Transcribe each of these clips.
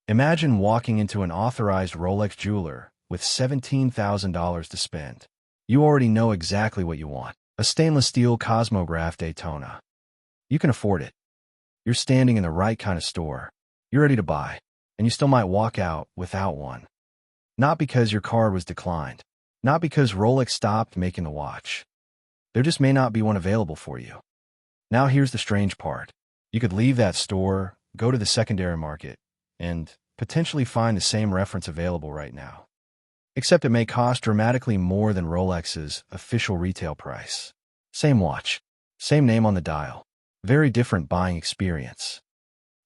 Imagine walking into an authorized Rolex jeweler with $17,000 to spend. You already know exactly what you want. A stainless steel Cosmograph Daytona. You can afford it. You're standing in the right kind of store. You're ready to buy, and you still might walk out without one. Not because your card was declined. Not because Rolex stopped making the watch. There just may not be one available for you. Now here's the strange part. You could leave that store, go to the secondary market, and potentially find the same reference available right now. Except it may cost dramatically more than Rolex's official retail price. Same watch, same name on the dial, very different buying experience.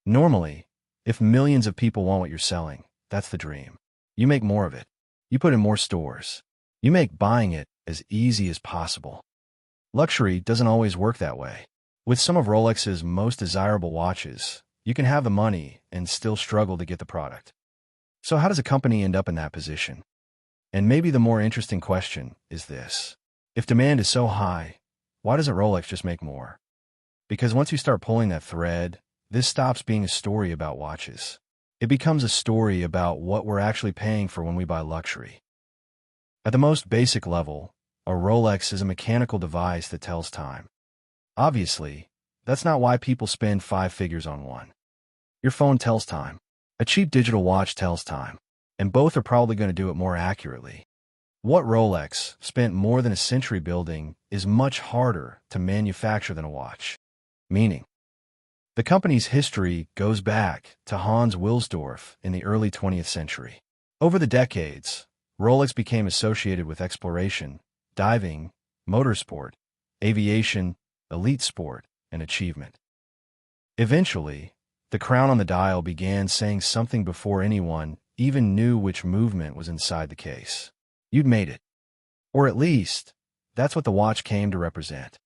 Normally, if millions of people want what you're selling, that's the dream. You make more of it. You put in more stores. You make buying it as easy as possible. Luxury doesn't always work that way. With some of Rolex's most desirable watches, you can have the money and still struggle to get the product. So how does a company end up in that position? And maybe the more interesting question is this. If demand is so high, why doesn't Rolex just make more? Because once you start pulling that thread, this stops being a story about watches. It becomes a story about what we're actually paying for when we buy luxury. At the most basic level, a Rolex is a mechanical device that tells time. Obviously, that's not why people spend 5 figures on one. Your phone tells time. A cheap digital watch tells time. And both are probably going to do it more accurately. What Rolex spent more than a century building is much harder to manufacture than a watch. Meaning, the company's history goes back to Hans Wilsdorf in the early 20th century. Over the decades, Rolex became associated with exploration, diving, motorsport, aviation, elite sport, and achievement. Eventually, the crown on the dial began saying something before anyone even knew which movement was inside the case. You'd made it. Or at least, that's what the watch came to represent.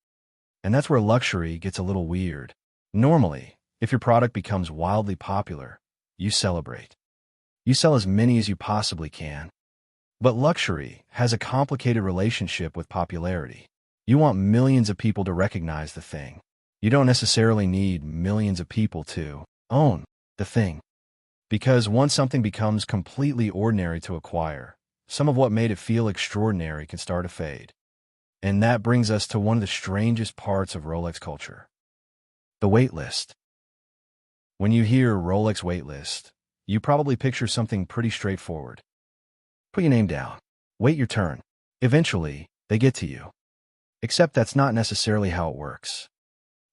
And that's where luxury gets a little weird. Normally, if your product becomes wildly popular, you celebrate. You sell as many as you possibly can. But luxury has a complicated relationship with popularity. You want millions of people to recognize the thing. You don't necessarily need millions of people to own the thing. Because once something becomes completely ordinary to acquire, some of what made it feel extraordinary can start to fade. And that brings us to one of the strangest parts of Rolex culture. The wait list. When you hear Rolex wait list, you probably picture something pretty straightforward. Put your name down. Wait your turn. Eventually, they get to you. Except that's not necessarily how it works.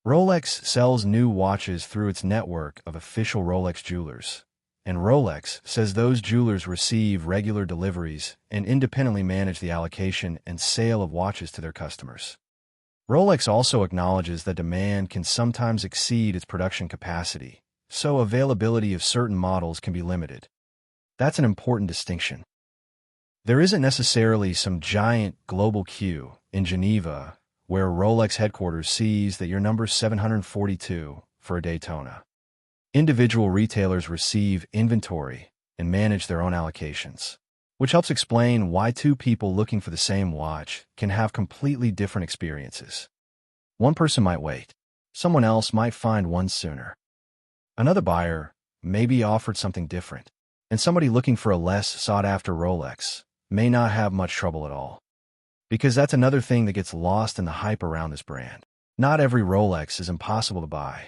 Rolex sells new watches through its network of official Rolex jewelers. And Rolex says those jewelers receive regular deliveries and independently manage the allocation and sale of watches to their customers. Rolex also acknowledges that demand can sometimes exceed its production capacity, so availability of certain models can be limited. That's an important distinction. There isn't necessarily some giant global queue in Geneva where Rolex headquarters sees that your number's 742 for a Daytona. Individual retailers receive inventory and manage their own allocations, which helps explain why two people looking for the same watch can have completely different experiences. One person might wait. Someone else might find one sooner. Another buyer may be offered something different, and somebody looking for a less sought-after Rolex may not have much trouble at all. Because that's another thing that gets lost in the hype around this brand. Not every Rolex is impossible to buy.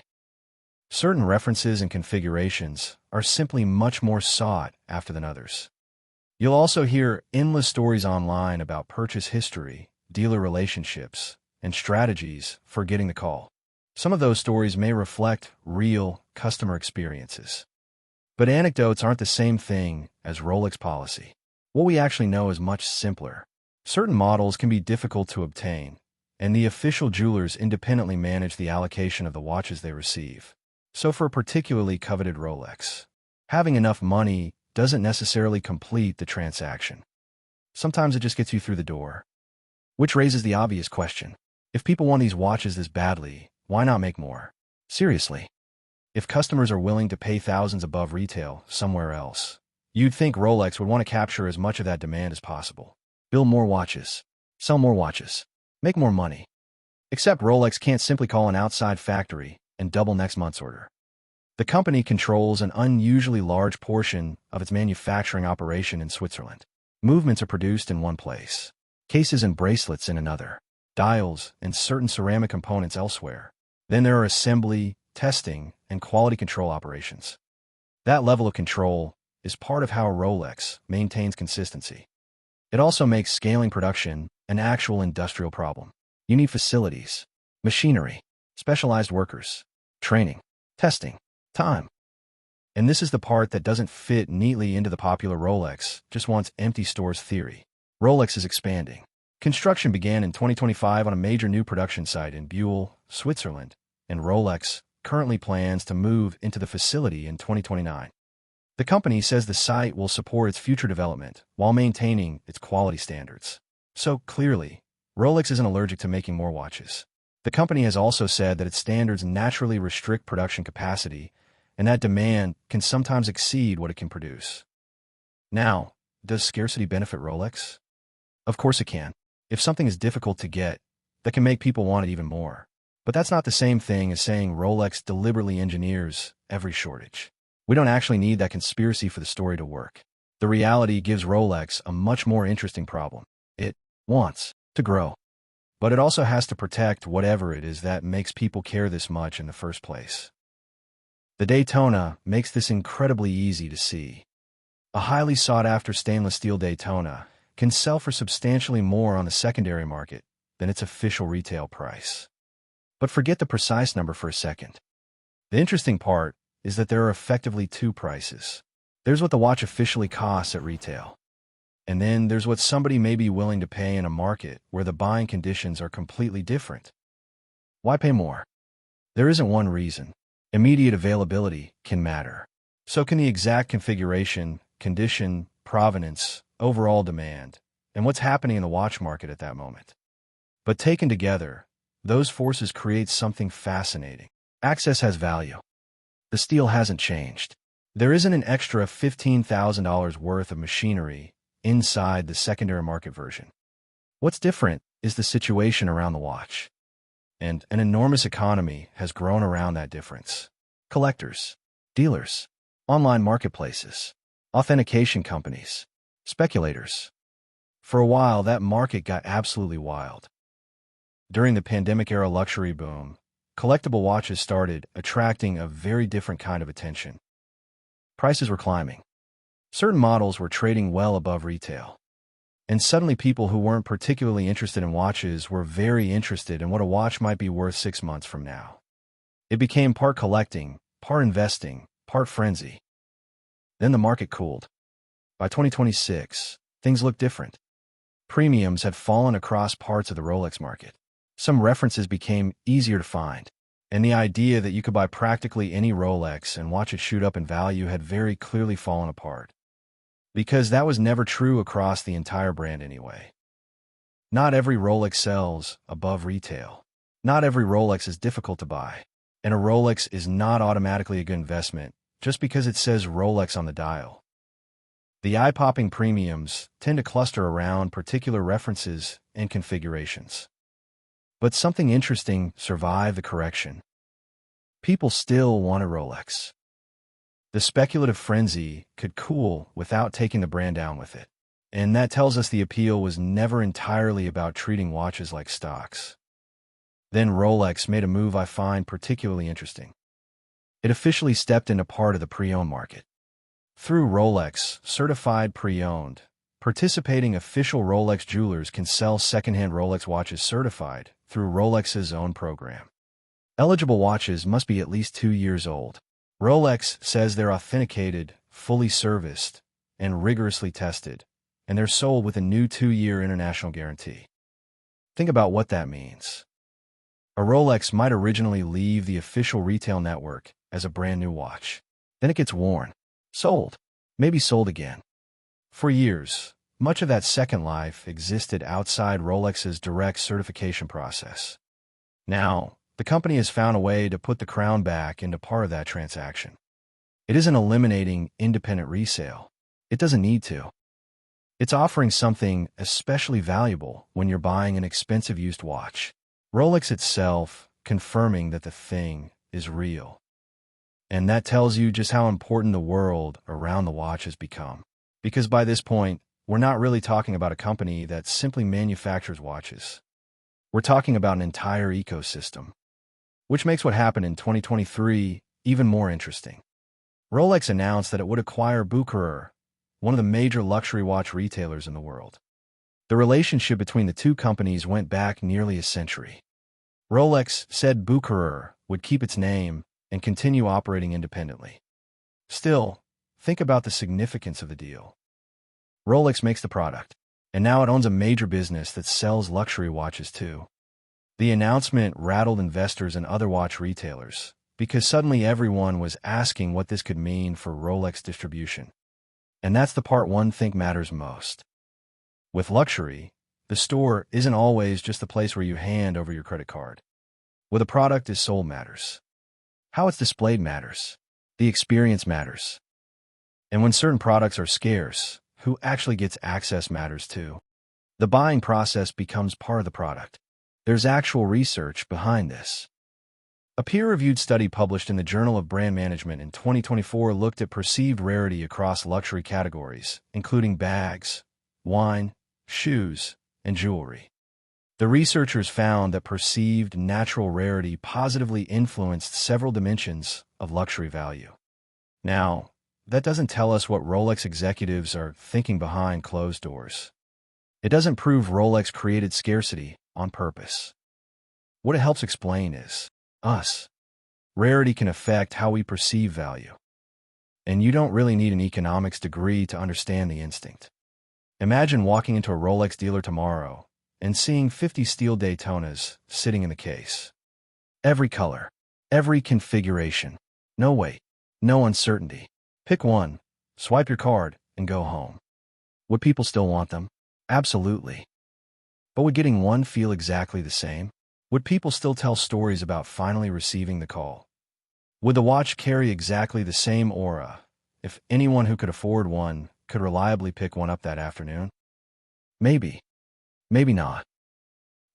Certain references and configurations are simply much more sought after than others. You'll also hear endless stories online about purchase history, dealer relationships, and strategies for getting the call. Some of those stories may reflect real customer experiences. But anecdotes aren't the same thing as Rolex policy. What we actually know is much simpler. Certain models can be difficult to obtain, and the official jewelers independently manage the allocation of the watches they receive. So for a particularly coveted Rolex, having enough money doesn't necessarily complete the transaction. Sometimes it just gets you through the door. Which raises the obvious question. If people want these watches this badly, why not make more? Seriously. If customers are willing to pay thousands above retail somewhere else, you'd think Rolex would want to capture as much of that demand as possible. Build more watches. Sell more watches. Make more money. Except Rolex can't simply call an outside factory and double next month's order. The company controls an unusually large portion of its manufacturing operation in Switzerland. Movements are produced in one place, cases and bracelets in another, dials and certain ceramic components elsewhere. Then there are assembly, testing, and quality control operations. That level of control is part of how Rolex maintains consistency. It also makes scaling production an actual industrial problem. You need facilities, machinery, specialized workers, training, testing, time. And this is the part that doesn't fit neatly into the popular Rolex just wants empty stores theory. Rolex is expanding. Construction began in 2025 on a major new production site in Buell, Switzerland, and Rolex currently plans to move into the facility in 2029. The company says the site will support its future development while maintaining its quality standards. So clearly, Rolex isn't allergic to making more watches. The company has also said that its standards naturally restrict production capacity and that demand can sometimes exceed what it can produce. Now, does scarcity benefit Rolex? Of course it can. If something is difficult to get, that can make people want it even more. But that's not the same thing as saying Rolex deliberately engineers every shortage. We don't actually need that conspiracy for the story to work. The reality gives Rolex a much more interesting problem. It wants to grow, but it also has to protect whatever it is that makes people care this much in the first place. The Daytona makes this incredibly easy to see. A highly sought-after stainless steel Daytona can sell for substantially more on the secondary market than its official retail price. But forget the precise number for a second. The interesting part is that there are effectively two prices. There's what the watch officially costs at retail, and then there's what somebody may be willing to pay in a market where the buying conditions are completely different. Why pay more? There isn't one reason. Immediate availability can matter. So can the exact configuration, condition, provenance, overall demand, and what's happening in the watch market at that moment. But taken together, those forces create something fascinating. Access has value. The steel hasn't changed. There isn't an extra $15,000 worth of machinery inside the secondary market version. What's different is the situation around the watch. And an enormous economy has grown around that difference. Collectors, dealers, online marketplaces, authentication companies, speculators. For a while, that market got absolutely wild. During the pandemic-era luxury boom, collectible watches started attracting a very different kind of attention. Prices were climbing. Certain models were trading well above retail. And suddenly people who weren't particularly interested in watches were very interested in what a watch might be worth 6 months from now. It became part collecting, part investing, part frenzy. Then the market cooled. By 2026, things looked different. Premiums had fallen across parts of the Rolex market. Some references became easier to find, and the idea that you could buy practically any Rolex and watch it shoot up in value had very clearly fallen apart. Because that was never true across the entire brand anyway. Not every Rolex sells above retail. Not every Rolex is difficult to buy. And a Rolex is not automatically a good investment just because it says Rolex on the dial. The eye-popping premiums tend to cluster around particular references and configurations. But something interesting survived the correction. People still want a Rolex. The speculative frenzy could cool without taking the brand down with it. And that tells us the appeal was never entirely about treating watches like stocks. Then Rolex made a move I find particularly interesting. It officially stepped into part of the pre-owned market. Through Rolex Certified Pre-Owned, participating official Rolex jewelers can sell secondhand Rolex watches certified through Rolex's own program. Eligible watches must be at least 2 years old. Rolex says they're authenticated, fully serviced, and rigorously tested, and they're sold with a new 2-year international guarantee. Think about what that means. A Rolex might originally leave the official retail network as a brand new watch. Then it gets worn, sold, maybe sold again. For years, much of that second life existed outside Rolex's direct certification process. Now, the company has found a way to put the crown back into part of that transaction. It isn't eliminating independent resale. It doesn't need to. It's offering something especially valuable when you're buying an expensive used watch. Rolex itself confirming that the thing is real. And that tells you just how important the world around the watch has become. Because by this point, we're not really talking about a company that simply manufactures watches. We're talking about an entire ecosystem, which makes what happened in 2023 even more interesting. Rolex announced that it would acquire Bucherer, one of the major luxury watch retailers in the world. The relationship between the two companies went back nearly a century. Rolex said Bucherer would keep its name and continue operating independently. Still, think about the significance of the deal. Rolex makes the product, and now it owns a major business that sells luxury watches too. The announcement rattled investors and other watch retailers, because suddenly everyone was asking what this could mean for Rolex distribution. And that's the part one think matters most. With luxury, the store isn't always just the place where you hand over your credit card. Where the product is sold matters. How it's displayed matters. The experience matters. And when certain products are scarce, who actually gets access matters too. The buying process becomes part of the product. There's actual research behind this. A peer-reviewed study published in the Journal of Brand Management in 2024 looked at perceived rarity across luxury categories, including bags, wine, shoes, and jewelry. The researchers found that perceived natural rarity positively influenced several dimensions of luxury value. Now, that doesn't tell us what Rolex executives are thinking behind closed doors. It doesn't prove Rolex created scarcity on purpose. What it helps explain is us. Rarity can affect how we perceive value. And you don't really need an economics degree to understand the instinct. Imagine walking into a Rolex dealer tomorrow and seeing 50 steel Daytonas sitting in the case. Every color, every configuration. No wait, no uncertainty. Pick one, swipe your card, and go home. Would people still want them? Absolutely. But would getting one feel exactly the same? Would people still tell stories about finally receiving the call? Would the watch carry exactly the same aura if anyone who could afford one could reliably pick one up that afternoon? Maybe. Maybe not.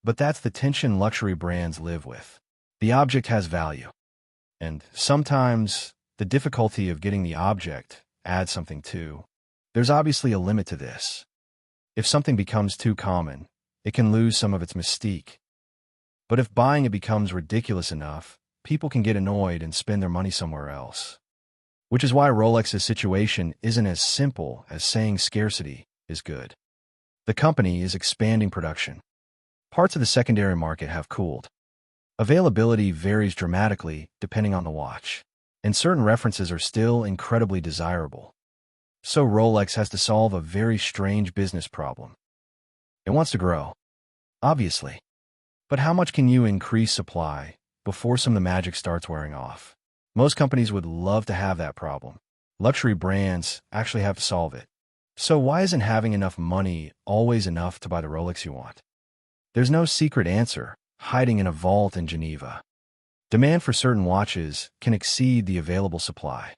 But that's the tension luxury brands live with. The object has value. And sometimes the difficulty of getting the object adds something too. There's obviously a limit to this. If something becomes too common, it can lose some of its mystique. But if buying it becomes ridiculous enough, people can get annoyed and spend their money somewhere else. Which is why Rolex's situation isn't as simple as saying scarcity is good. The company is expanding production. Parts of the secondary market have cooled. Availability varies dramatically depending on the watch, and certain references are still incredibly desirable. So Rolex has to solve a very strange business problem. It wants to grow, obviously. But how much can you increase supply before some of the magic starts wearing off? Most companies would love to have that problem. Luxury brands actually have to solve it. So why isn't having enough money always enough to buy the Rolex you want? There's no secret answer hiding in a vault in Geneva. Demand for certain watches can exceed the available supply.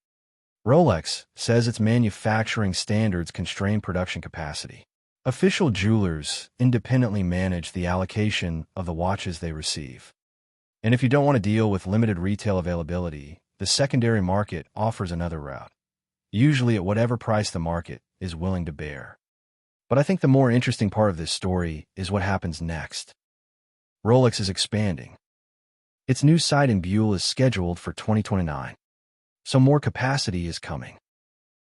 Rolex says its manufacturing standards constrain production capacity. Official jewelers independently manage the allocation of the watches they receive. And if you don't want to deal with limited retail availability, the secondary market offers another route, usually at whatever price the market is willing to bear. But I think the more interesting part of this story is what happens next. Rolex is expanding. Its new site in Buell is scheduled for 2029. So more capacity is coming.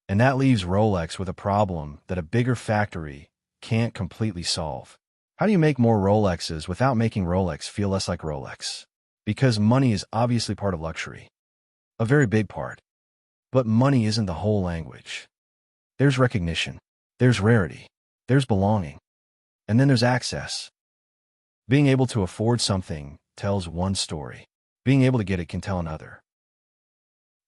And that leaves Rolex with a problem that a bigger factory can't completely solve. How do you make more Rolexes without making Rolex feel less like Rolex? Because money is obviously part of luxury. A very big part. But money isn't the whole language. There's recognition. There's rarity. There's belonging. And then there's access. Being able to afford something tells one story. Being able to get it can tell another.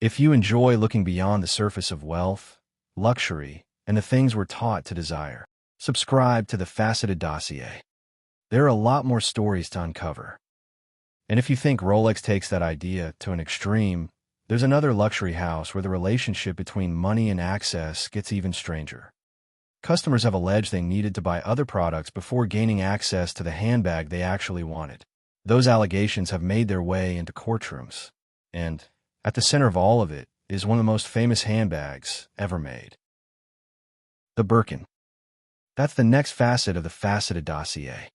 If you enjoy looking beyond the surface of wealth, luxury, and the things we're taught to desire, subscribe to the Faceted Dossier. There are a lot more stories to uncover. And if you think Rolex takes that idea to an extreme, there's another luxury house where the relationship between money and access gets even stranger. Customers have alleged they needed to buy other products before gaining access to the handbag they actually wanted. Those allegations have made their way into courtrooms. And At the center of all of it is one of the most famous handbags ever made. The Birkin. That's the next facet of the Faceted Dossier.